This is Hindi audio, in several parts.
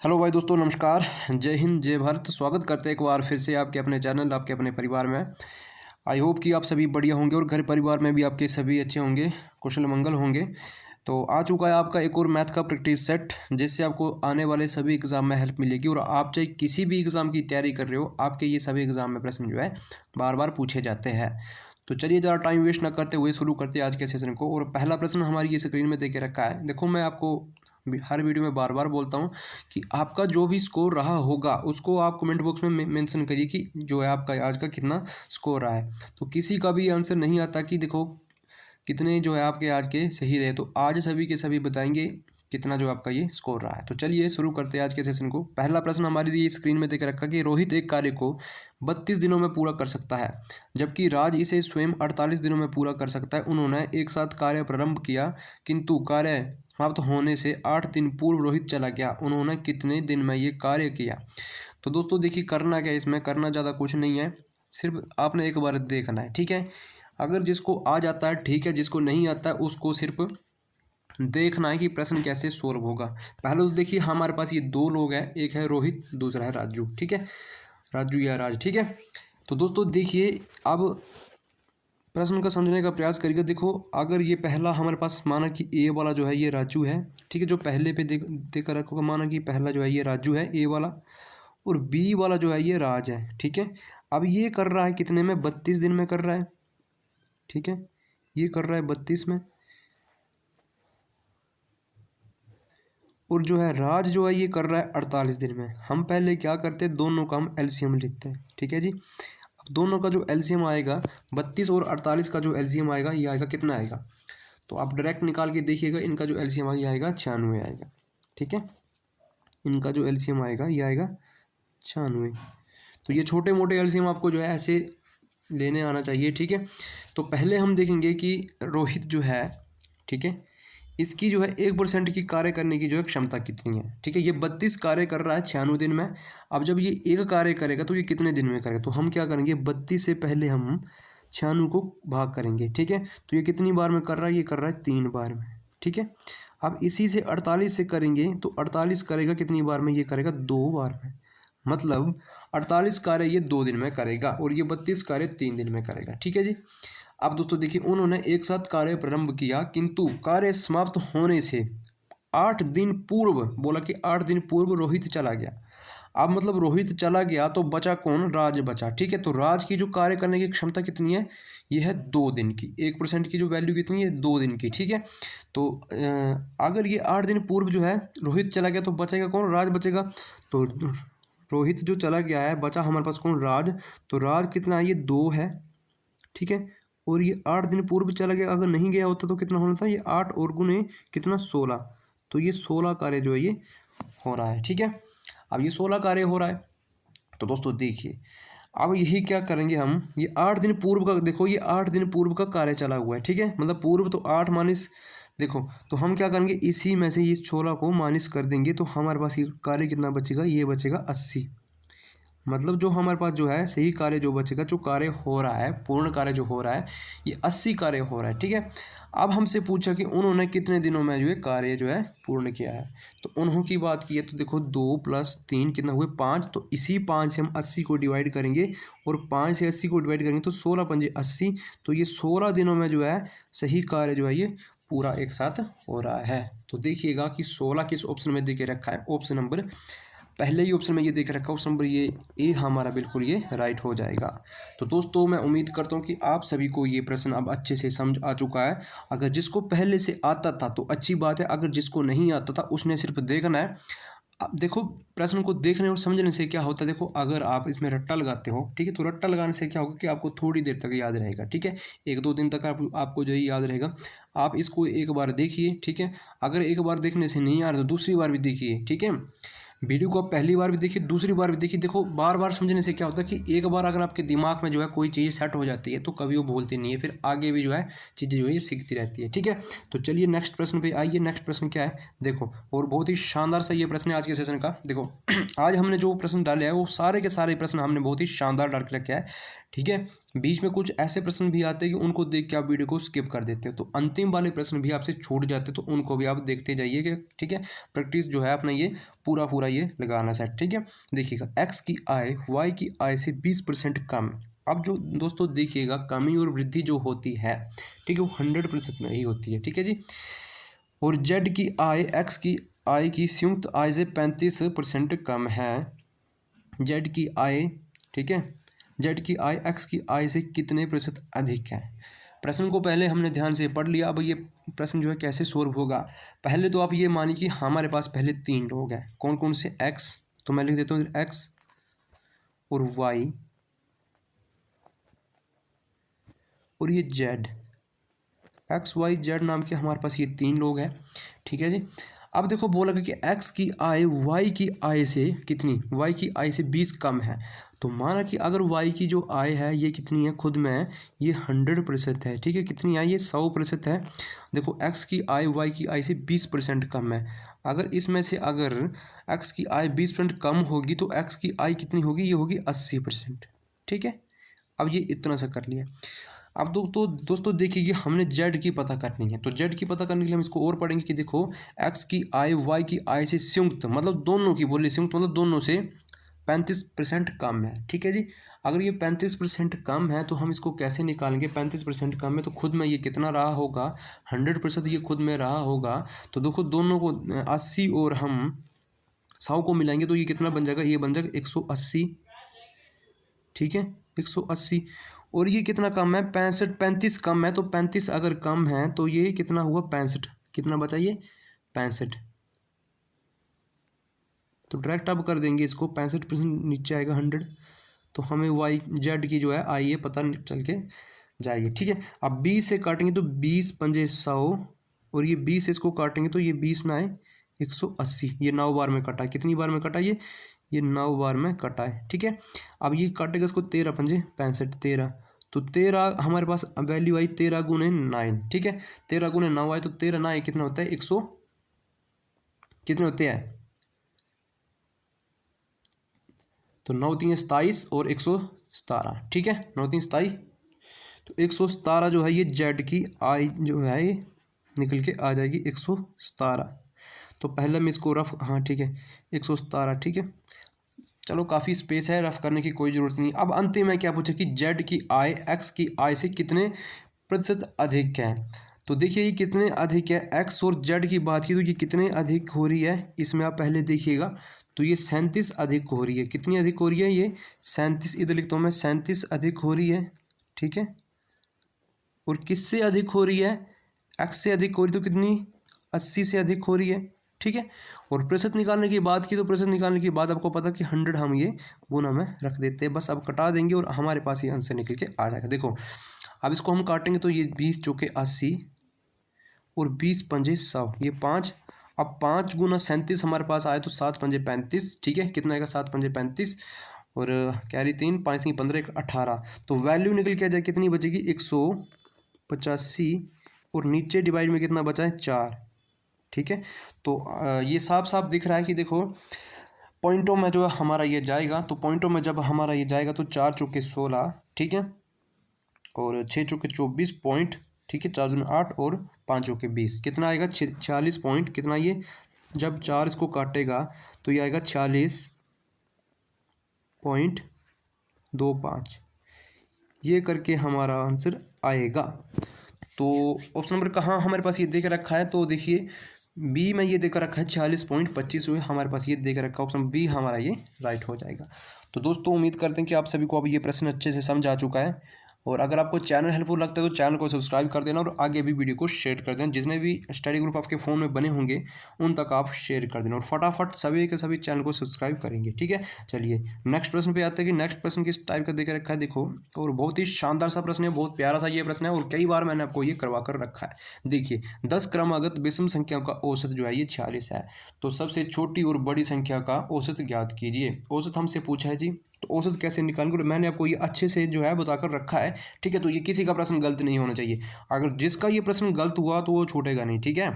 हेलो भाई दोस्तों, नमस्कार। जय हिंद, जय भारत। स्वागत करते हैं एक बार फिर से आपके अपने चैनल, आपके अपने परिवार में। आई होप कि आप सभी बढ़िया होंगे और घर परिवार में भी आपके सभी अच्छे होंगे, कुशल मंगल होंगे। तो आ चुका है आपका एक और मैथ का प्रैक्टिस सेट, जिससे आपको आने वाले सभी एग्ज़ाम में हेल्प मिलेगी। और आप चाहे किसी भी एग्ज़ाम की तैयारी कर रहे हो, आपके ये सभी एग्ज़ाम में प्रश्न जो है बार बार पूछे जाते हैं। तो चलिए ज़्यादा टाइम वेस्ट ना करते हुए शुरू करते हैं आज के सेशन को। और पहला प्रश्न हमारी ये स्क्रीन में दे के रखा है। देखो, मैं आपको हर वीडियो में बार बार बोलता हूँ कि आपका जो भी स्कोर रहा होगा उसको आप कमेंट बॉक्स में मेंशन करिए कि जो है आपका आज का कितना स्कोर रहा है। तो किसी का भी आंसर नहीं आता कि देखो कितने जो है आपके आज के सही रहे। तो आज सभी के सभी बताएंगे कितना जो आपका ये स्कोर रहा है। तो चलिए शुरू करते हैं आज के सेशन को। पहला प्रश्न हमारी ये स्क्रीन में देख रखा कि रोहित एक कार्य को 32 दिनों में पूरा कर सकता है, जबकि राज इसे स्वयं 48 दिनों में पूरा कर सकता है। उन्होंने एक साथ कार्य प्रारंभ किया, किंतु कार्य समाप्त होने से 8 दिन पूर्व रोहित चला गया। उन्होंने कितने दिन में ये कार्य किया? तो दोस्तों देखिए, करना क्या है, इसमें करना ज़्यादा कुछ नहीं है, सिर्फ आपने एक बार देखना है, ठीक है। अगर जिसको आ जाता है ठीक है, जिसको नहीं आता है उसको सिर्फ देखना है कि प्रश्न कैसे सोल्व होगा। पहले तो देखिए, हमारे पास ये दो लोग हैं, एक है रोहित, दूसरा है राजू, ठीक है, राजू या राज, ठीक है। तो दोस्तों देखिए, अब प्रश्न का समझने का प्रयास करिएगा। देखो, अगर ये पहला हमारे पास माना कि ए वाला जो है ये राजू है, ठीक है, जो पहले पे देख कर रखोगे, माना कि पहला जो है ये राजू है ए वाला, और बी वाला जो है ये राज है, ठीक है। अब ये कर रहा है कितने में? 32 दिन में कर रहा है, ठीक है, ये कर रहा है 32 में। और जो है राज जो है ये कर रहा है 48 दिन में। हम पहले क्या करते हैं, दोनों का हम एलसीएम लिखते हैं, ठीक है जी। अब दोनों का जो एलसीएम आएगा, 32 और 48 का जो एलसीएम आएगा ये आएगा कितना आएगा? तो आप डायरेक्ट निकाल के देखिएगा, इनका जो एलसीएम आएगा 96 आएगा, ठीक है। इनका जो एलसीएम आएगा ये आएगा 96। तो ये छोटे मोटे एलसीएम आपको जो है ऐसे लेने आना चाहिए, ठीक है। तो पहले हम देखेंगे कि रोहित जो है, ठीक है, इसकी जो है 1% की कार्य करने की जो है क्षमता कितनी है, ठीक है। ये 32 कार्य कर रहा है 96 दिन में। अब जब ये एक कार्य करेगा तो ये कितने दिन में करेगा? तो हम क्या करेंगे, 32 से पहले हम 96 को भाग करेंगे, ठीक है। तो ये कितनी बार में कर रहा है? ये कर रहा है 3 बार में, ठीक है। अब इसी से 48 से करेंगे तो 48 करेगा कितनी बार में? ये करेगा 2 बार में। मतलब 48 कार्य ये 2 दिन में करेगा और ये 32 कार्य 3 दिन में करेगा, ठीक है जी। अब दोस्तों देखिए, उन्होंने एक साथ कार्य प्रारंभ किया, किंतु कार्य समाप्त होने से 8 दिन पूर्व, बोला कि 8 दिन पूर्व रोहित चला गया। अब मतलब रोहित चला गया तो बचा कौन? राज बचा, ठीक है। तो राज की जो कार्य करने की क्षमता कितनी है? ये है 2 दिन की। 1% की जो वैल्यू कितनी है? 2 दिन की, ठीक है। तो अगर ये 8 दिन पूर्व जो है रोहित चला गया तो बचेगा कौन? राज बचेगा। तो रोहित जो चला गया है, बचा हमारे पास कौन? राज। तो राज कितना है? ये 2 है, ठीक है। और ये 8 दिन पूर्व चला गया, अगर नहीं गया होता तो कितना होना था? ये 8 और गुने कितना? 16। तो ये 16 कार्य जो है ये हो रहा है, ठीक है। अब ये 16 कार्य हो रहा है। तो दोस्तों देखिए, अब यही क्या करेंगे हम, ये 8 दिन पूर्व का, देखो ये 8 दिन पूर्व का कार्य चला हुआ है, ठीक है। मतलब पूर्व तो 8 माइनस, देखो तो हम क्या करेंगे, इसी में से ये 16 को माइनस कर देंगे तो हमारे पास ये कार्य कितना बचेगा? ये बचेगा 80। मतलब जो हमारे पास जो है सही कार्य जो बचेगा, जो कार्य हो रहा है, पूर्ण कार्य जो हो रहा है, ये 80 कार्य हो रहा है, ठीक है। अब हमसे पूछा कि उन्होंने कितने दिनों में जो है कार्य जो है पूर्ण किया है। तो उन्हों की बात की है तो देखो 2 + 3 कितना हुए? 5। तो इसी 5 से हम 80 को डिवाइड करेंगे और 5 से 80 को डिवाइड करेंगे तो 16 × 5 = 80। तो ये 16 दिनों में जो है सही कार्य जो है ये पूरा एक साथ हो रहा है। तो देखिएगा कि 16 किस ऑप्शन में दे के रखा है। ऑप्शन नंबर पहले ही ऑप्शन में ये देख रखा है, ऑप्शन नंबर ये ए हमारा बिल्कुल ये राइट हो जाएगा। तो दोस्तों मैं उम्मीद करता हूँ कि आप सभी को ये प्रश्न अब अच्छे से समझ आ चुका है। अगर जिसको पहले से आता था तो अच्छी बात है, अगर जिसको नहीं आता था उसने सिर्फ देखना है। अब देखो, प्रश्न को देखने और समझने से क्या होता है, देखो अगर आप इसमें रट्टा लगाते हो, ठीक है, तो रट्टा लगाने से क्या होगा कि आपको थोड़ी देर तक याद रहेगा, ठीक है। 1-2 दिन तक आपको जो है याद रहेगा। आप इसको एक बार देखिए, ठीक है। अगर एक बार देखने से नहीं आ रहा तो दूसरी बार भी देखिए, ठीक है। वीडियो को आप पहली बार भी देखिए, दूसरी बार भी देखिए। देखो बार बार समझने से क्या होता है कि एक बार अगर आपके दिमाग में जो है कोई चीज़ सेट हो जाती है तो कभी वो भूलती नहीं है, फिर आगे भी जो है चीज़ें जो है ये सीखती रहती है, ठीक है। तो चलिए नेक्स्ट प्रश्न पे आइए। नेक्स्ट प्रश्न क्या है, देखो, और बहुत ही शानदार सा ये प्रश्न है आज के सेशन का। देखो आज हमने जो प्रश्न डाले हैं वो सारे के सारे प्रश्न हमने बहुत ही शानदार डाल के रखे हैं, ठीक है। बीच में कुछ ऐसे प्रश्न भी आते हैं कि उनको देख के आप वीडियो को स्किप कर देते हो, तो अंतिम वाले प्रश्न भी आपसे छूट जाते तो उनको भी आप देखते जाइएगा, ठीक है। प्रैक्टिस जो है अपना ये पूरा ये लगाना सेट, ठीक है। देखिएगा एक्स की आय वाई की आय से 20% कम। अब जो दोस्तों देखिएगा कमी और वृद्धि जो होती है, ठीक है, वो 100% में ही होती है, ठीक है जी। और जेड की आय एक्स की आय की संयुक्त आय से 35% कम है। जेड की आय, ठीक है, जेड की आय एक्स की आय से कितने प्रतिशत अधिक है। प्रश्न को पहले हमने ध्यान से पढ़ लिया। अब ये प्रश्न जो है कैसे सोल्व होगा, पहले तो आप ये मानिए कि हमारे पास पहले 3 लोग हैं। कौन कौन से, एक्स, तो मैं लिख देता हूँ एक्स और वाई और ये जेड। एक्स वाई जेड नाम के हमारे पास ये 3 लोग हैं, ठीक है जी। अब देखो बोला कि एक्स की आय वाई की आय से कितनी, वाई की आय से 20 कम है। तो माना कि अगर वाई की जो आय है ये कितनी है, खुद में ये 100% है, ठीक है। कितनी आय, ये 100% है। देखो एक्स की आय वाई की आय से 20% कम है। अगर इसमें से अगर एक्स की आय 20% कम होगी तो एक्स की आय कितनी होगी, ये होगी 80%, ठीक है। अब ये इतना सा कर लिया। अब तो दोस्तों देखिए कि हमने जेड की पता करनी है, तो जेड की पता करने के लिए हम इसको और पढ़ेंगे कि देखो एक्स की आय वाई की आय से संयुक्त, मतलब दोनों की बोली संयुक्त, मतलब दोनों से 35% कम है, ठीक है जी। अगर ये 35% कम है तो हम इसको कैसे निकालेंगे, 35% कम है तो खुद में ये कितना रहा होगा, 100% ये खुद में रहा होगा। तो देखो दोनों को 80 और हम 100 को मिलाएंगे तो ये कितना बन जाएगा, ये बन जाएगा 180, ठीक है, 180। और ये कितना कम है, 35 कम है, तो 35 अगर कम है तो ये कितना हुआ, 65, कितना बचा ये 65। तो डायरेक्ट अब कर देंगे इसको, 65% नीचे आएगा 100, तो हमें वाई जेड की जो है आई ये पता चल के जाएगी, ठीक है। अब 20 से काटेंगे तो 20 पंजे 100 और ये 20 से इसको काटेंगे तो ये 20 ना आए 180, ये 9 बार में कटा है। कितनी बार में कटा ये 9 बार में कटा है, ठीक है। अब ये काटेगा इसको 13 पंजे 65, 13, तो 13 हमारे पास वैल्यू आई 13 गुने 9, ठीक है। 13 गुने 9 आए तो 13 ना कितना होता है 100, कितने होते हैं, तो 9 3 27 और 117, ठीक है, 9 3 27, तो 117 जो है ये जेड की आई जो है ये निकल के आ जाएगी 117। तो पहले मैं इसको रफ, हाँ ठीक है 117, ठीक है। चलो काफ़ी स्पेस है, रफ करने की कोई ज़रूरत नहीं। अब अंतिम में क्या पूछा कि जेड की आय एक्स की आय से कितने प्रतिशत अधिक है। तो देखिए ये कितने अधिक है, एक्स और जेड की बात की तो ये कितने अधिक हो रही है, इसमें आप पहले देखिएगा तो ये 37 अधिक हो रही है। कितनी अधिक हो रही है, ये 37, इधर लिखता हूँ मैं 37 अधिक हो रही है, ठीक है। और किससे अधिक हो रही है, एक्स से अधिक हो रही, तो कितनी 80 से अधिक हो रही है, ठीक है। और प्रतिशत निकालने की बात की तो प्रतिशत निकालने के बाद आपको पता कि 100 हम ये गुना में रख देते हैं, बस अब कटा देंगे और हमारे पास ये आंसर निकल के आ जाएगा। देखो अब इसको हम काटेंगे तो ये 20 चौके 80 और 20 पंजे 100, ये 5। अब 5 गुना 37 हमारे पास आए तो 7 पंजे 35, ठीक है। कितना आएगा 7 पंजे 35 और कैरी 3, 5 3 15 18, तो वैल्यू निकल के आ जाए कितनी बचेगी 185 और नीचे डिवाइड में कितना बचा है 4, ठीक है। तो ये साफ साफ दिख रहा है कि देखो पॉइंटों में जो हमारा ये जाएगा, तो पॉइंटों में जब हमारा ये जाएगा तो 4 चौके 16, ठीक है, और 6 चौके 24 पॉइंट, ठीक है, 4 दूनी 8 और 5 चौके 20, कितना आएगा 46 पॉइंट, कितना ये जब 4 इसको काटेगा तो ये आएगा 46.25, ये करके हमारा आंसर आएगा। तो ऑप्शन नंबर कहाँ हमारे पास ये देख रखा है, तो देखिए बी में ये देकर रखा है 46.25 हुए, हमारे पास ये देकर रखा है, ऑप्शन बी हमारा ये राइट हो जाएगा। तो दोस्तों उम्मीद करते हैं कि आप सभी को अब ये प्रश्न अच्छे से समझ आ चुका है, और अगर आपको चैनल हेल्पफुल लगता है तो चैनल को सब्सक्राइब कर देना और आगे भी वीडियो को शेयर कर देना। जितने भी स्टडी ग्रुप आपके फ़ोन में बने होंगे उन तक आप शेयर कर देना और फटाफट सभी के सभी चैनल को सब्सक्राइब करेंगे, ठीक है। चलिए नेक्स्ट प्रश्न पे आते हैं कि नेक्स्ट प्रश्न किस टाइप का देकर रखा है, देखो, और बहुत ही शानदार सा प्रश्न है, बहुत प्यारा सा ये प्रश्न है और कई बार मैंने आपको ये करवा कर रखा है। देखिए 10 क्रमागत विषम संख्याओं का औसत जो है ये 46 है, तो सबसे छोटी और बड़ी संख्या का औसत ज्ञात कीजिए। औसत हमसे पूछा है जी, तो औसत कैसे निकालेंगे, मैंने आपको ये अच्छे से जो है बताकर रखा है, ठीक है। तो ये किसी का प्रश्न गलत नहीं होना चाहिए, अगर जिसका ये प्रश्न गलत हुआ तो वो छूटेगा नहीं, ठीक है।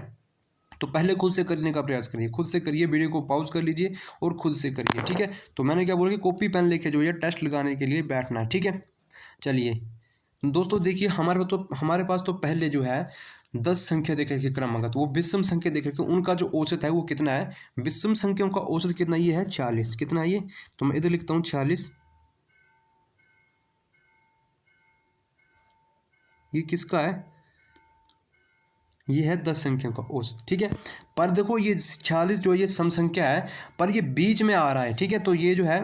तो पहले खुद से करने का प्रयास करिए, खुद से करिए, वीडियो को पॉज कर लीजिए और खुद से करिए, ठीक है। तो मैंने क्या बोला कि कॉपी पेन लेके जो है टेस्ट लगाने के लिए बैठना है, ठीक है। चलिए दोस्तों देखिए हमारे पास तो पहले जो है 10 संख्या देख रखी क्रमागत, वो विषम संख्या देख रखी, उनका जो औसत है वो कितना है, विषम संख्याओं का औसत कितना, ये है 46। कितना है ये, तो मैं इधर लिखता हूँ 46। ये किसका है, ये है 10 संख्याओं का औसत, ठीक है। पर देखो ये 46 जो ये सम संख्या है, पर ये बीच में आ रहा है, ठीक है। तो ये जो है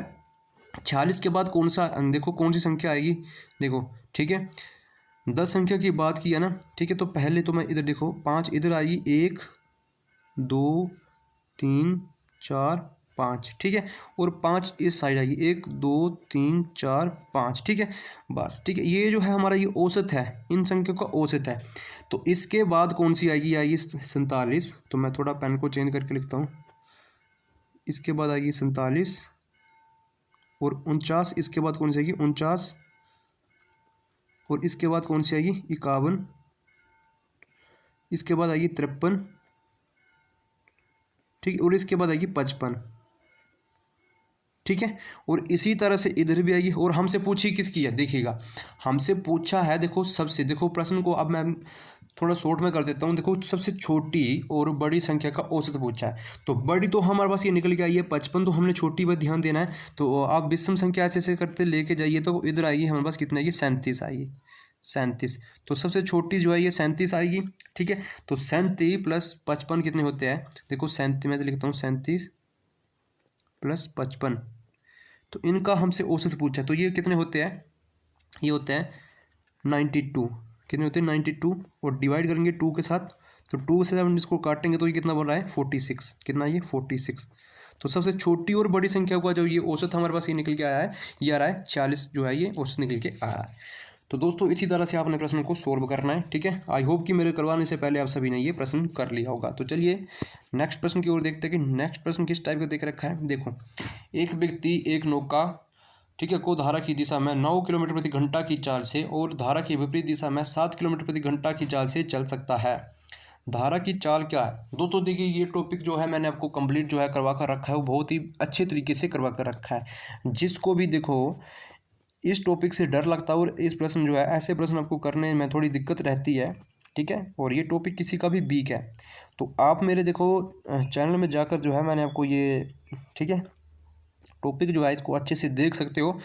46 के बाद कौन सा, देखो कौन सी संख्या आएगी, देखो, ठीक है। 10 संख्या की बात की है ना, ठीक है। तो पहले तो मैं इधर देखो 5 इधर आएगी, 1 2 3 4 5, ठीक है। और 5 इस साइड आएगी, 1 2 3 4 5, ठीक है। बस ठीक है, ये जो है हमारा ये औसत है, इन संख्याओं का औसत है। तो इसके बाद कौन सी आएगी, आएगी 47। तो मैं थोड़ा पेन को चेंज करके लिखता हूँ। इसके बाद आएगी 47 और 49। इसके बाद कौन सी आएगी 49 और इसके बाद कौन सी आएगी 51। इसके बाद आएगी 53, ठीक है। और इसके बाद आएगी 55, ठीक है। और इसी तरह से इधर भी आएगी। और हमसे पूछी किसकी है, देखिएगा हमसे पूछा है, देखो सबसे, देखो प्रश्न को अब मैं थोड़ा शॉर्ट में कर देता हूँ। देखो सबसे छोटी और बड़ी संख्या का औसत पूछा है, तो बड़ी तो हमारे पास ये निकल के आई है 55, तो हमने छोटी पर ध्यान देना है। तो आप विषम संख्या ऐसे ऐसे करते लेके जाइए, तो इधर आएगी हमारे पास कितना आएगी 37 आएगी, 37। तो सबसे छोटी जो है ये 37 आएगी, ठीक है। तो 37 प्लस 55 कितने होते हैं, देखो 37 मैं तो लिखता हूँ 37 प्लस 55। तो इनका हमसे औसत पूछा, तो ये कितने होते हैं, ये होते हैं 92। कितने होते हैं 92, और डिवाइड करेंगे 2 के साथ, तो 2 से हम इसको काटेंगे तो ये कितना बोल रहा है 46। कितना ये 46। तो सबसे छोटी और बड़ी संख्या का जो ये औसत हमारे पास ये निकल के आया है, ये आ रहा है 40 जो है ये औसत निकल के आ रहा है। तो दोस्तों इसी तरह से आपने प्रश्न को सोल्व करना है, ठीक है। आई होप कि मेरे करवाने से पहले आप सभी ने ये प्रश्न कर लिया होगा। तो चलिए नेक्स्ट प्रश्न की ओर देखते हैं कि नेक्स्ट प्रश्न किस टाइप का देख रखा है। देखो, एक व्यक्ति एक नौका, ठीक है, को धारा की दिशा में 9 किलोमीटर प्रति घंटा की चाल से और धारा की विपरीत दिशा में 7 किलोमीटर प्रति घंटा की चाल से चल सकता है। धारा की चाल क्या है। दोस्तों देखिए ये टॉपिक जो है मैंने आपको कंप्लीट जो है करवा कर रखा है, वो बहुत ही अच्छे तरीके से करवा कर रखा है। जिसको भी देखो इस टॉपिक से डर लगता है और इस प्रश्न जो है, ऐसे प्रश्न आपको करने में थोड़ी दिक्कत रहती है, ठीक है, और ये टॉपिक किसी का भी वीक है, तो आप मेरे देखो चैनल में जाकर जो है मैंने आपको ये, ठीक है, टॉपिक जो है इसको अच्छे से देख सकते हो।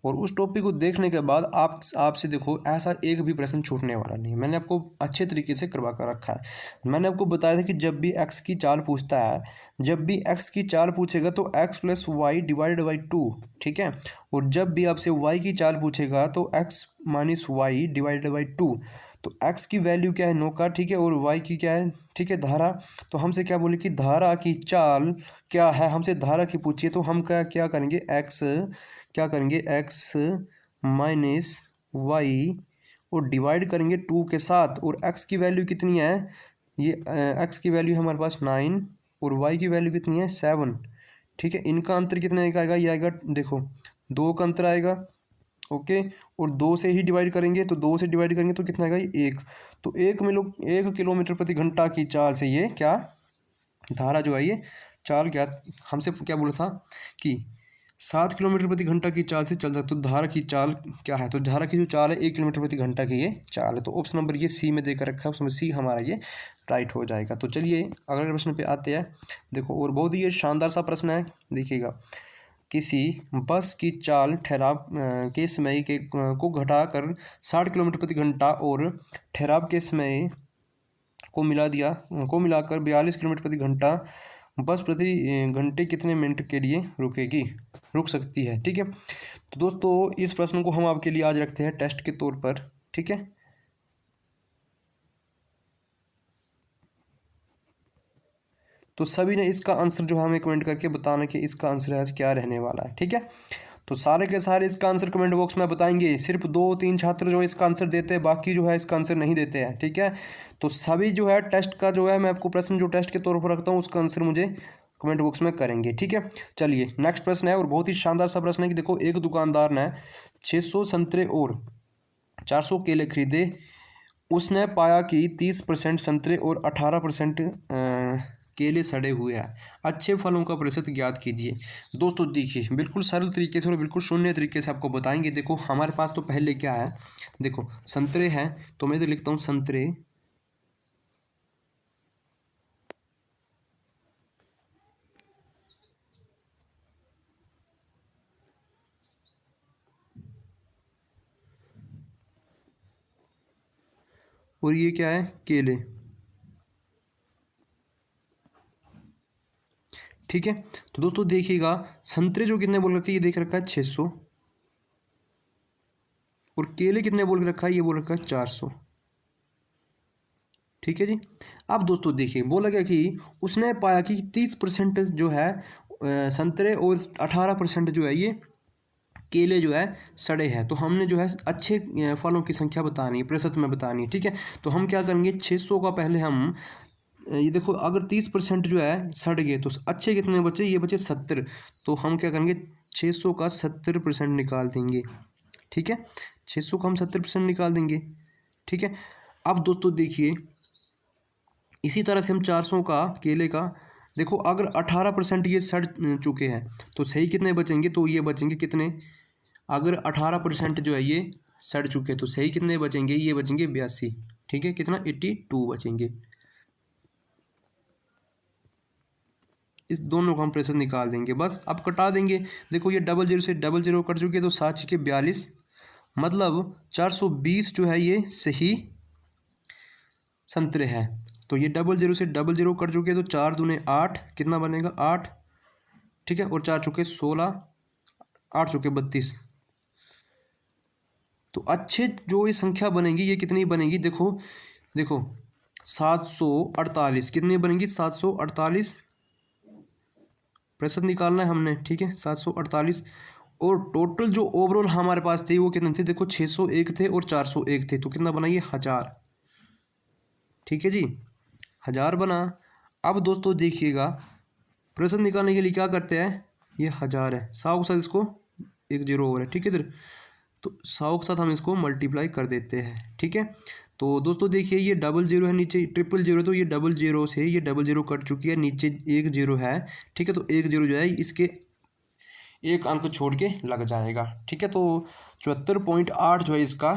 और उस टॉपिक को देखने के बाद आपसे देखो ऐसा एक भी प्रश्न छूटने वाला नहीं है। मैंने आपको अच्छे तरीके से करवा कर रखा है। मैंने आपको बताया था कि जब भी एक्स की चाल पूछता है, जब भी एक्स की चाल पूछेगा तो x plus y divide by 2, ठीक है। और जब भी आपसे वाई की चाल पूछेगा तो x minus y divide by 2। तो एक्स की वैल्यू क्या है 9 का, ठीक है, और वाई की क्या है, ठीक है, धारा। तो हमसे क्या बोले कि धारा की चाल क्या है, हमसे धारा की पूछिए, तो हम क्या क्या करेंगे, एक्स क्या करेंगे, एक्स माइनस वाई और डिवाइड करेंगे 2 के साथ। और एक्स की वैल्यू कितनी है, ये एक्स की वैल्यू हमारे पास 9 और वाई की वैल्यू कितनी है 7, ठीक है। इनका अंतर कितने का आएगा, ये आएगा देखो 2 का अंतर आएगा, ओके। और 2 से ही डिवाइड करेंगे, तो 2 से डिवाइड करेंगे तो कितना आएगा ये 1। तो 1 किलोमीटर प्रति घंटा की चाल से ये क्या धारा जो है ये चाल क्या, हमसे क्या बोला था कि 7 किलोमीटर प्रति घंटा की चाल से चल सकते। तो धारा की चाल क्या है, तो धारा की जो चाल है 1 किलोमीटर प्रति घंटा की ये चाल है। तो ऑप्शन नंबर ये सी में देकर रखा है, उसमें सी हमारा ये राइट हो जाएगा। तो चलिए अगले प्रश्न पे आते हैं। देखो और बहुत ही ये शानदार सा प्रश्न है, देखिएगा। किसी बस की चाल ठहराव के समय के को घटाकर 60 किलोमीटर प्रति घंटा और ठहराव के समय को मिलाकर 42 किलोमीटर प्रति घंटा बस प्रति घंटे कितने मिनट के लिए रुक सकती है, ठीक है। तो दोस्तों इस प्रश्न को हम आपके लिए आज रखते हैं टेस्ट के तौर पर, ठीक है। तो सभी ने इसका आंसर जो है हमें कमेंट करके बताना कि इसका आंसर आज क्या रहने वाला है, ठीक है। तो सारे के सारे इसका आंसर कमेंट बॉक्स में बताएंगे। सिर्फ 2-3 छात्र जो है इसका आंसर देते हैं, बाकी जो है इसका आंसर नहीं देते हैं, ठीक है। तो सभी जो है टेस्ट का जो है मैं आपको प्रश्न जो टेस्ट के तौर पर रखता हूँ उसका आंसर मुझे कमेंट बॉक्स में करेंगे, ठीक है। चलिए नेक्स्ट प्रश्न है और बहुत ही शानदार सा प्रश्न है कि देखो एक दुकानदार ने 600 संतरे और 400 केले खरीदे। उसने पाया कि 30% संतरे और 18% केले सड़े हुए हैं। अच्छे फलों का प्रतिशत ज्ञात कीजिए। दोस्तों देखिए बिल्कुल सरल तरीके से और बिल्कुल शून्य तरीके से आपको बताएंगे। देखो हमारे पास तो पहले क्या है, देखो संतरे हैं, तो मैं इधर लिखता हूँ संतरे, और ये क्या है, केले। ठीक है, तो दोस्तों देखिएगा संतरे जो कितने बोल रखा है, ये देख रखा है 600, और केले कितने बोल के रखा है, ये बोल रखा है 400। ठीक है जी। अब दोस्तों देखिए बोला गया कि उसने पाया कि 30% जो है संतरे और 18% जो है ये केले जो है सड़े हैं। तो हमने जो है अच्छे फलों की संख्या बतानी है, प्रतिशत में बतानी है। ठीक है, तो हम क्या करेंगे, 600 का पहले हम ये देखो अगर 30% जो है सड़ गए तो अच्छे कितने बचे, ये बचे 70। तो हम क्या करेंगे 600 का 70% निकाल देंगे। ठीक है, 600 का हम 70% निकाल देंगे। ठीक है, अब दोस्तों देखिए इसी तरह से हम 400 का केले का, देखो अगर 18% ये सड़ चुके हैं तो सही कितने बचेंगे, तो ये बचेंगे कितने, अगर 18% जो है ये सड़ चुके तो सही कितने बचेंगे, ये बचेंगे 82। ठीक है, कितना 82 बचेंगे। इस दोनों को हम प्रतिशत निकाल देंगे, बस अब कटा देंगे। देखो ये 00 से 00 कट चुके तो 7 के 42, मतलब 420 जो है ये सही संतरे हैं। तो ये 00 से 00 कट चुके तो 4 दूने 8, कितना बनेगा 8। ठीक है, और 4 चुके 16, 8 चुके 32। तो अच्छे जो ये संख्या बनेगी ये कितनी बनेगी, देखो देखो 748 कितनी बनेगी, 748 प्रतिशत निकालना है हमने। ठीक है, 748, और टोटल जो ओवरऑल हमारे पास थे वो कितने थे, देखो 601 थे और 401 थे, तो कितना बना ये 1000। ठीक है जी, 1000 बना। अब दोस्तों देखिएगा प्रतिशत निकालने के लिए क्या करते हैं, ये 1000 है, 100 के साथ इसको एक जीरो और है। ठीक है इधर, तो 100 के साथ हम इसको मल्टीप्लाई कर देते हैं। ठीक है, तो दोस्तों देखिए ये 00 है, नीचे 000, तो ये 00 से ये 00 कट चुकी है, नीचे 10 है। ठीक है, तो 10 जो है इसके एक अंक छोड़ के लग जाएगा। ठीक है, तो 74.8 जो है इसका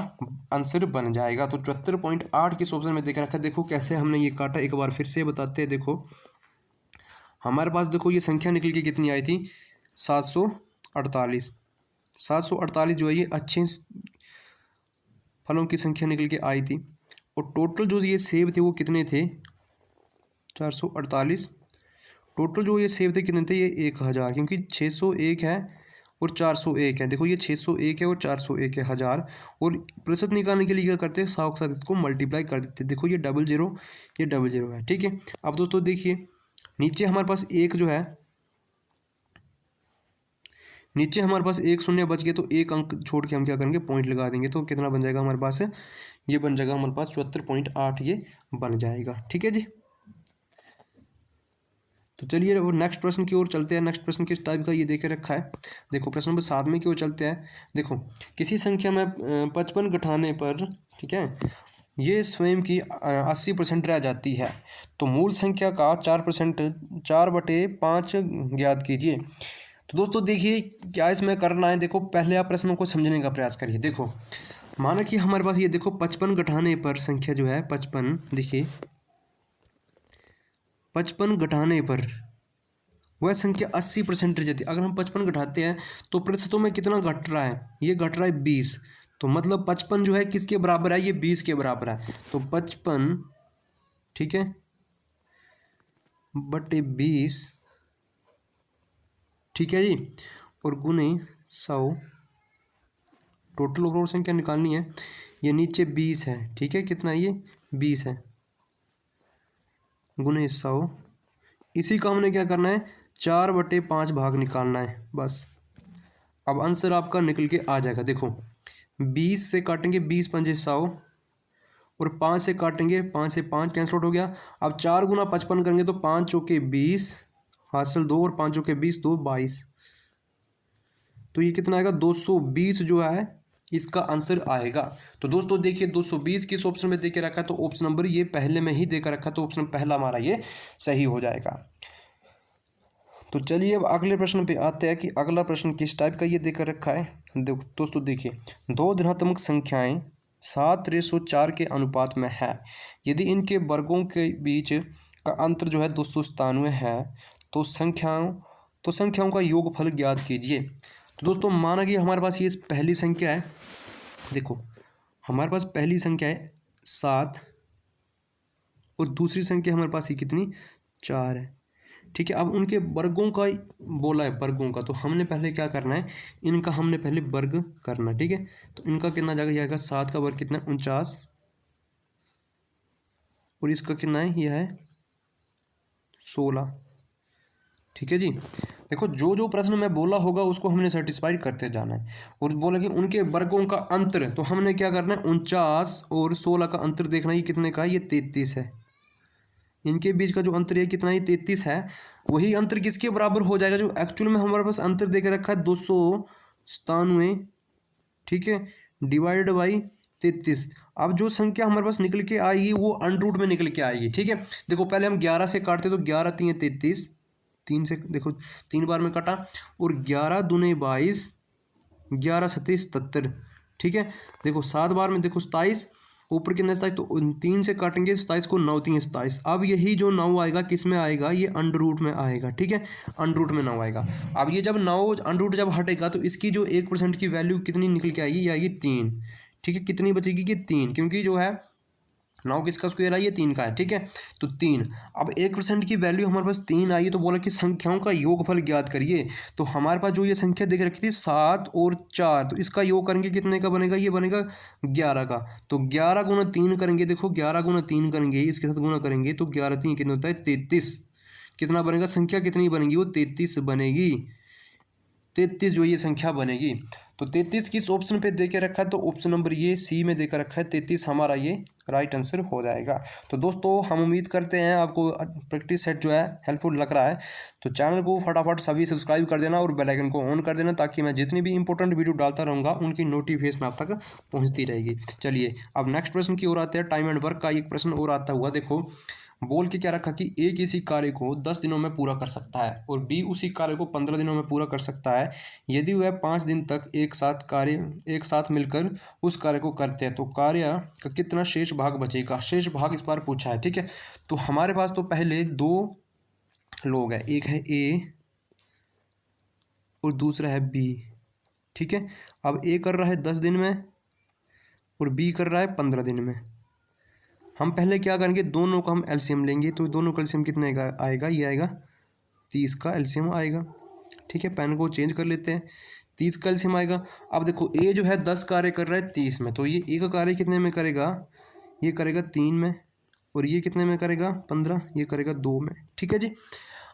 आंसर बन जाएगा। तो 74.8 किस ऑप्शन में देख रखा है, देखो कैसे हमने ये काटा, एक बार फिर से बताते हैं। देखो हमारे पास देखो ये संख्या निकल के कितनी आई थी, 748। 748 जो है ये अच्छे फलों की संख्या निकल के आई थी, और टोटल जो ये सेब थे वो कितने थे, 448। टोटल जो ये सेब थे कितने थे, ये 1000, क्योंकि 601 है और 401 है। देखो ये 601 है और 401 है, 1000। और प्रतिशत निकालने के लिए क्या करते हैं, 100 के साथ इसको मल्टीप्लाई कर देते हैं। देखो ये 00, ये 00 है। ठीक है, अब दोस्तों देखिए नीचे हमारे पास एक जो है, नीचे हमारे पास एक शून्य बच गए, तो एक अंक छोड़ के हम क्या करेंगे, पॉइंट लगा देंगे। तो कितना बन जाएगा हमारे पास, ये बन जाएगा हमारे पास 74.8 ये बन जाएगा। ठीक है जी, तो चलिए अब नेक्स्ट प्रश्न की ओर चलते हैं। नेक्स्ट प्रश्न किस टाइप का ये देखे रखा है, देखो प्रश्न नंबर 7 में की ओर चलते हैं। देखो किसी संख्या में 55 घटाने पर, ठीक है, ये स्वयं की 80% रह जाती है, तो मूल संख्या का 4%, 4/5 ज्ञात कीजिए। तो दोस्तों देखिए क्या इसमें करना है, देखो पहले आप प्रश्नों को समझने का प्रयास करिए। देखो माना कि हमारे पास ये देखो 55 घटाने पर संख्या जो है 55, देखिए 55 घटाने पर वह संख्या 80% रह जाती है। अगर हम 55 घटाते हैं तो प्रतिशतों में कितना घट रहा है, ये घट रहा है 20। तो मतलब 55 जो है किसके बराबर है, ये 20 के बराबर है। तो 55, ठीक है, बटे 20, ठीक है जी, और गुने 100। टोटल ओवरऑल संख्या निकालनी है, ये नीचे 20 है। ठीक है, कितना ये 20 है, गुने 100। इसी का हमने क्या करना है, 4/5 भाग निकालना है बस। अब आंसर आपका निकल के आ जाएगा। देखो 20 से काटेंगे, 20 पंजे 100, और 5 से काटेंगे, 5 से 5 कैंसिल आउट हो गया। अब 4 गुना 55 करेंगे तो 5 चौके 20, हासिल 2, और 5 चौके 20, 2 22। तो ये कितना आएगा, 220 जो है इसका आंसर आएगा। तो दोस्तों देखिए 220 किस ऑप्शन में देके रखा है, तो ऑप्शन नंबर ये पहले में ही देकर रखा है, तो ऑप्शन पहला हमारा ये सही हो जाएगा। तो चलिए अब अगले प्रश्न पे आते हैं कि अगला प्रश्न किस टाइप का ये देकर रखा है। दोस्तों देखिए, दो धनात्मक संख्याएं 7:4 के अनुपात में है, यदि इनके वर्गों के बीच का अंतर जो है 297 है, तो संख्याओं का योगफल ज्ञात कीजिए। तो दोस्तों माना कि हमारे पास ये पहली संख्या है, देखो हमारे पास पहली संख्या है 7 और दूसरी संख्या हमारे पास ये कितनी 4 है, ठीक है। अब उनके वर्गों का बोला है, वर्गों का, तो हमने पहले क्या करना है, इनका हमने पहले वर्ग करना, ठीक है। तो इनका कितना जाएगा 7 का वर्ग कितना है 49 और इसका कितना है, यह है 16, ठीक है जी। देखो जो जो प्रश्न मैं बोला होगा उसको हमने सेटिस्फाइड करते जाना है। और बोला कि उनके वर्गों का अंतर, तो हमने क्या करना है 49 और 16 का अंतर देखना है, ये कितने का है, ये 33 है। इनके बीच का जो अंतर है कितना, ये 33 है। वही अंतर किसके बराबर हो जाएगा, जो एक्चुअल में हमारे पास अंतर देकर रखा है 297, ठीक है, डिवाइडेड बाई 33। अब जो संख्या हमारे पास निकल के आएगी वो अंडर में निकल के आएगी, ठीक है। देखो पहले हम 11 से काटते तो 11 3 33, 3 से देखो 3 बार में काटा, और 11 दूने 22, 11 सत्ते 77, ठीक है। देखो 7 बार में देखो 27, ऊपर कितना 27, तो 3 से काटेंगे 27 को, 9 3 27। अब यही जो 9 आएगा किस में आएगा, ये अंडर रूट में आएगा, ठीक है, अंडर रूट में 9 आएगा। अब ये जब 9 अंडर रूट जब हटेगा तो इसकी जो 1% की वैल्यू कितनी निकल के आएगी, ये आएगी 3, ठीक है। कितनी बचेगी कि 3, क्योंकि जो है 9 किसका स्क्वायर है, ये 3 का है, ठीक है। तो 3, अब 1% की वैल्यू हमारे पास 3 आई, तो बोला कि संख्याओं का योगफल ज्ञात करिए। तो हमारे पास जो ये संख्या देख रखी थी 7 और 4, तो इसका योग करेंगे कितने का बनेगा, ये बनेगा 11 का। तो 11 गुना 3 करेंगे, देखो 11 गुना 3 करेंगे, इसके साथ गुना करेंगे तो 11 3 कितना होता है 33। कितना बनेगा, संख्या कितनी बनेगी, वो 33 बनेगी, 33 जो ये संख्या बनेगी। तो 33 किस ऑप्शन पे देके रखा है, तो ऑप्शन नंबर ये सी में देकर रखा है, 33 हमारा ये राइट आंसर हो जाएगा। तो दोस्तों हम उम्मीद करते हैं आपको प्रैक्टिस सेट जो है हेल्पफुल लग रहा है। तो चैनल को फटाफट सभी सब्सक्राइब कर देना और बेल आइकन को ऑन कर देना, ताकि मैं जितनी भी इंपॉर्टेंट वीडियो डालता रहूँगा उनकी नोटिफिकेशन आप तक पहुँचती रहेगी। चलिए अब नेक्स्ट प्रश्न की ओर आते हैं। टाइम एंड वर्क का एक प्रश्न और आता हुआ, देखो बोल के क्या रखा कि ए किसी कार्य को 10 दिनों में पूरा कर सकता है और बी उसी कार्य को 15 दिनों में पूरा कर सकता है, यदि वह 5 दिन तक एक साथ मिलकर उस कार्य को करते हैं, तो कार्य का कितना शेष भाग बचेगा। शेष भाग इस बार पूछा है, ठीक है। तो हमारे पास तो पहले 2 लोग हैं, एक है ए और दूसरा है बी, ठीक है। अब ए कर रहा है 10 दिन में और बी कर रहा है 15 दिन में। हम पहले क्या करेंगे, दोनों का हम एलसीएम लेंगे, तो दोनों का एलसीएम कितने का आएगा, ये आएगा 30 का एलसीएम आएगा, ठीक है। पेन को चेंज कर लेते हैं, 30 का एलसीएम आएगा। अब देखो ए जो है 10 कार्य कर रहा है 30 में, तो ये एक कार्य कितने में करेगा, ये करेगा 3 में, और ये कितने में करेगा 15, ये करेगा 2 में, ठीक है जी।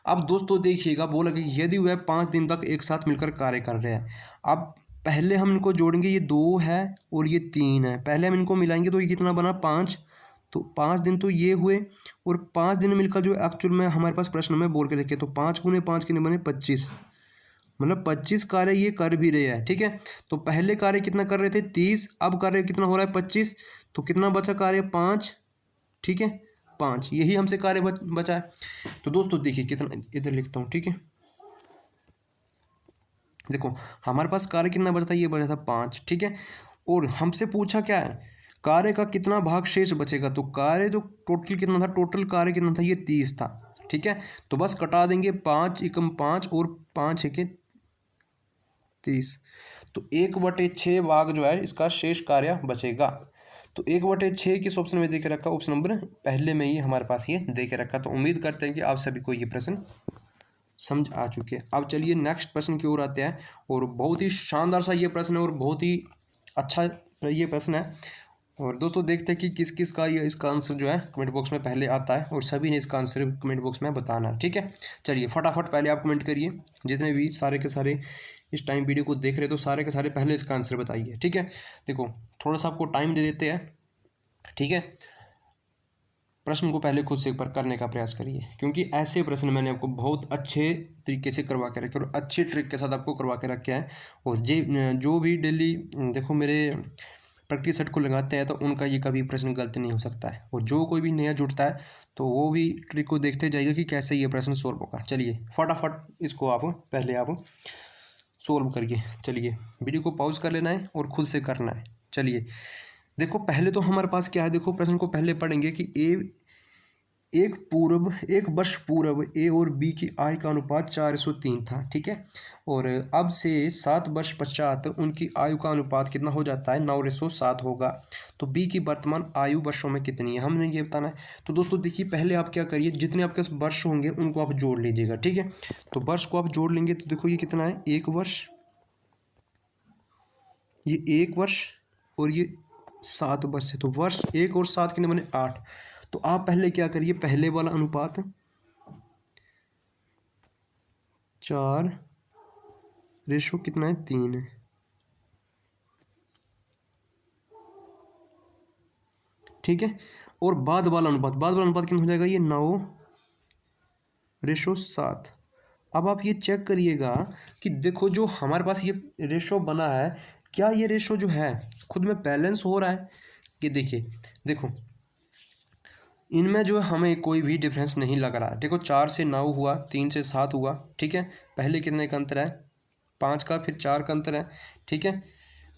अब दोस्तों देखिएगा, बोला कि यदि वह 5 दिन तक एक साथ मिलकर कार्य कर रहे हैं। अब पहले हम इनको जोड़ेंगे, ये 2 है और ये 3 है, पहले हम इनको मिलाएंगे तो ये कितना बना 5, तो 5 दिन तो ये हुए, और 5 दिन मिलकर जो एक्चुअल में हमारे पास प्रश्न में बोल के लिखे, तो 5 गुने 5 कितने बने 25, मतलब 25 कार्य ये कर भी रहे हैं, ठीक है। तो पहले कार्य कितना कर रहे थे 30, अब कार्य कितना हो रहा है 25, तो कितना बचा कार्य 5, ठीक है 5, यही हमसे कार्य बचा है। तो दोस्तों देखिए कितना, इधर लिखता हूँ, ठीक है। देखो हमारे पास कार्य कितना बचा था, ये बचा था 5, ठीक है। और हमसे पूछा क्या है, कार्य का कितना भाग शेष बचेगा। तो कार्य जो टोटल कितना था, टोटल कार्य कितना था, ये 30 था, ठीक है। तो बस कटा देंगे 5 एकम 5 और 5 एके 30, तो 1/6 भाग जो है इसका शेष कार्य बचेगा। तो 1/6 किस ऑप्शन में देके रखा, ऑप्शन नंबर पहले में ही हमारे पास ये देके रखा। तो उम्मीद करते हैं कि आप सभी को ये प्रश्न समझ आ चुके हैं। अब चलिए नेक्स्ट प्रश्न की ओर आते हैं, और बहुत ही शानदार सा ये प्रश्न है और बहुत ही अच्छा ये प्रश्न है। और दोस्तों देखते हैं कि किस किस का ये इसका आंसर जो है कमेंट बॉक्स में पहले आता है, और सभी ने इसका आंसर कमेंट बॉक्स में बताना है, ठीक है। चलिए फटाफट पहले आप कमेंट करिए, जितने भी सारे के सारे इस टाइम वीडियो को देख रहे तो सारे के सारे पहले इसका आंसर बताइए, ठीक है। देखो थोड़ा सा आपको टाइम दे देते हैं, ठीक है। प्रश्न को पहले खुद से एक बार करने का प्रयास करिए, क्योंकि ऐसे प्रश्न मैंने आपको बहुत अच्छे तरीके से करवा के रखे और अच्छे ट्रिक के साथ आपको करवा के रखे हैं। और जो भी डेली देखो मेरे प्रैक्टिस सेट को लगाते हैं तो उनका ये कभी प्रश्न गलत नहीं हो सकता है। और जो कोई भी नया जुड़ता है तो वो भी ट्रिक को देखते जाएगा कि कैसे ये प्रश्न सोल्व होगा। चलिए फटाफट इसको आप पहले आप सोल्व करिए। चलिए वीडियो को पॉज कर लेना है और खुद से करना है। चलिए देखो पहले तो हमारे पास क्या है, देखो प्रश्न को पहले पढ़ेंगे कि एक वर्ष पूर्व ए और बी की आय का अनुपात 4:3 था, ठीक है। और अब से 7 वर्ष पश्चात उनकी आयु का अनुपात कितना हो जाता है, 9:7 होगा। तो बी की वर्तमान आयु वर्षों में कितनी है, हमने ये बताना है। तो दोस्तों देखिए पहले आप क्या करिए, जितने आपके वर्ष होंगे उनको आप जोड़ लीजिएगा, ठीक है। तो वर्ष को आप जोड़ लेंगे तो देखो ये कितना है, 1 वर्ष, ये 1 वर्ष और ये 7 वर्ष है। तो वर्ष 1 और 7 कितने बने, 8। तो आप पहले क्या करिए, पहले वाला अनुपात 4 कितना है, 3 है, ठीक है। और बाद वाला अनुपात कितना हो जाएगा, ये 9:7। अब आप ये चेक करिएगा कि देखो जो हमारे पास ये रेशो बना है, क्या ये रेशो जो है खुद में बैलेंस हो रहा है। ये देखिए, देखो इनमें जो हमें कोई भी डिफरेंस नहीं लग रहा है। देखो 4 से 9 हुआ, 3 से 7 हुआ, ठीक है। पहले कितने का अंतर है, 5 का, फिर 4 का अंतर है, ठीक है।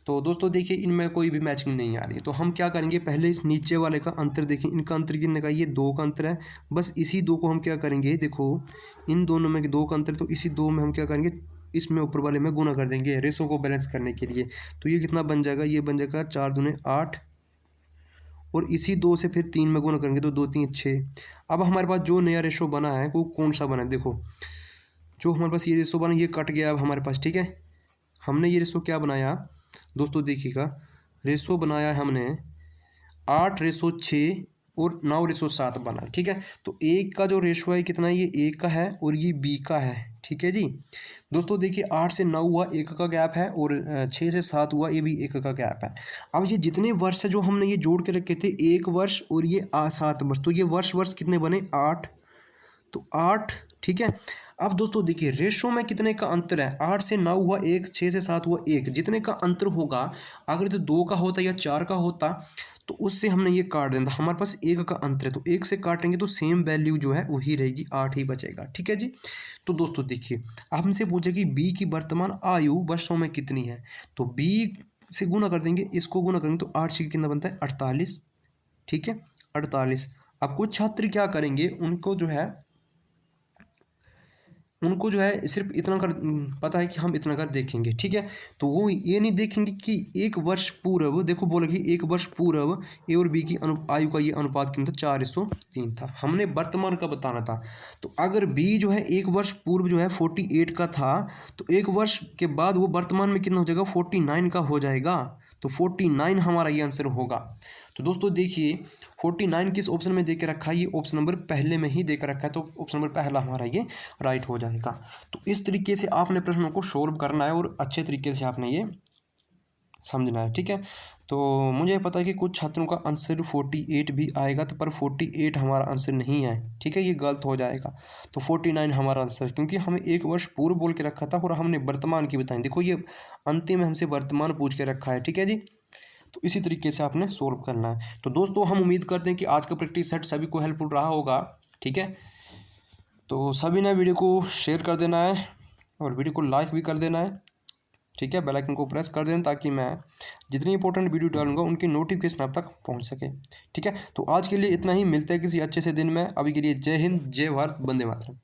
तो दोस्तों देखिए इनमें कोई भी मैचिंग नहीं आ रही है। तो हम क्या करेंगे, पहले इस नीचे वाले का अंतर देखिए, इनका अंतर कितने का, ये 2 का अंतर है। बस इसी 2 को हम क्या करेंगे, देखो इन दोनों में 2 का अंतर, तो इसी 2 में हम क्या करेंगे, इसमें ऊपर वाले में गुना कर देंगे रेशो को बैलेंस करने के लिए। तो ये कितना बन जाएगा, ये बन जाएगा 4 दूने 8, और इसी 2 से फिर 3 में गुना करेंगे तो 2 3 6। अब हमारे पास जो नया रेशो बना है वो कौन सा बना है, देखो जो हमारे पास ये रेशो बना ये कट गया अब हमारे पास, ठीक है। हमने ये रेशो क्या बनाया दोस्तों, देखिएगा रेशो बनाया है हमने 8:6 और 9:7 बना, ठीक है। तो एक का जो रेशो है कितना है, ये 1 का है और ये बी का है, ठीक है जी। दोस्तों देखिए 8 से 9 हुआ 1 का गैप है, और 6 से 7 हुआ ये भी 1 का गैप है। अब ये जितने वर्ष है जो हमने ये जोड़ के रखे थे, 1 वर्ष और ये 7 वर्ष, तो ये वर्ष कितने बने, 8। तो 8, ठीक है। अब दोस्तों देखिए रेशो में कितने का अंतर है, 8 से 9 हुआ 1, 6 से 7 हुआ 1, जितने का अंतर होगा अगर तो 2 का होता या 4 का होता तो उससे हमने ये काट देना। हमारे पास 1 का अंतर है तो 1 से काटेंगे तो सेम वैल्यू जो है वही रहेगी, 8 ही बचेगा, ठीक है जी। तो दोस्तों देखिए अब हमसे पूछे कि बी की वर्तमान आयु वर्षों में कितनी है, तो बी से गुना कर देंगे, इसको गुना करेंगे तो 8 से कितना बनता है, 48, ठीक है 48। अब कुछ छात्र क्या करेंगे, उनको जो है सिर्फ इतना कर पता है कि हम इतना कर देखेंगे, ठीक है। तो वो ये नहीं देखेंगे कि 1 वर्ष पूर्व, देखो बोले कि 1 वर्ष पूर्व ए और बी की आयु का ये अनुपात कितना था, 4:3 था। हमने वर्तमान का बताना था। तो अगर बी जो है 1 वर्ष पूर्व जो है 48 का था, तो 1 वर्ष के बाद वो वर्तमान में कितना हो जाएगा, 49 का हो जाएगा। तो 49 हमारा ये आंसर होगा। तो दोस्तों देखिए 49 किस ऑप्शन में दे के रखा है, ये ऑप्शन नंबर पहले में ही दे कर रखा है, तो ऑप्शन नंबर पहला हमारा ये राइट हो जाएगा। तो इस तरीके से आपने प्रश्नों को सोल्व करना है और अच्छे तरीके से आपने ये समझना है, ठीक है। तो मुझे पता है कि कुछ छात्रों का आंसर 48 भी आएगा, तो पर 48 हमारा आंसर नहीं है, ठीक है, ये गलत हो जाएगा। तो 49 हमारा आंसर, क्योंकि हमें 1 वर्ष पूर्व बोल के रखा था और हमने वर्तमान की बताई। देखो ये अंतिम में हमसे वर्तमान पूछ के रखा है, ठीक है जी। तो इसी तरीके से आपने सोल्व करना है। तो दोस्तों हम उम्मीद करते हैं कि आज का प्रैक्टिस सेट सभी को हेल्पफुल रहा होगा, ठीक है। तो सभी ने वीडियो को शेयर कर देना है और वीडियो को लाइक भी कर देना है, ठीक है। बेल आइकन को प्रेस कर देना ताकि मैं जितनी इंपॉर्टेंट वीडियो डालूंगा उनकी नोटिफिकेशन आप तक पहुंच सके, ठीक है। तो आज के लिए इतना ही, मिलते हैं किसी अच्छे से दिन में। अभी के लिए जय हिंद, जय भारत, वंदे मातरम।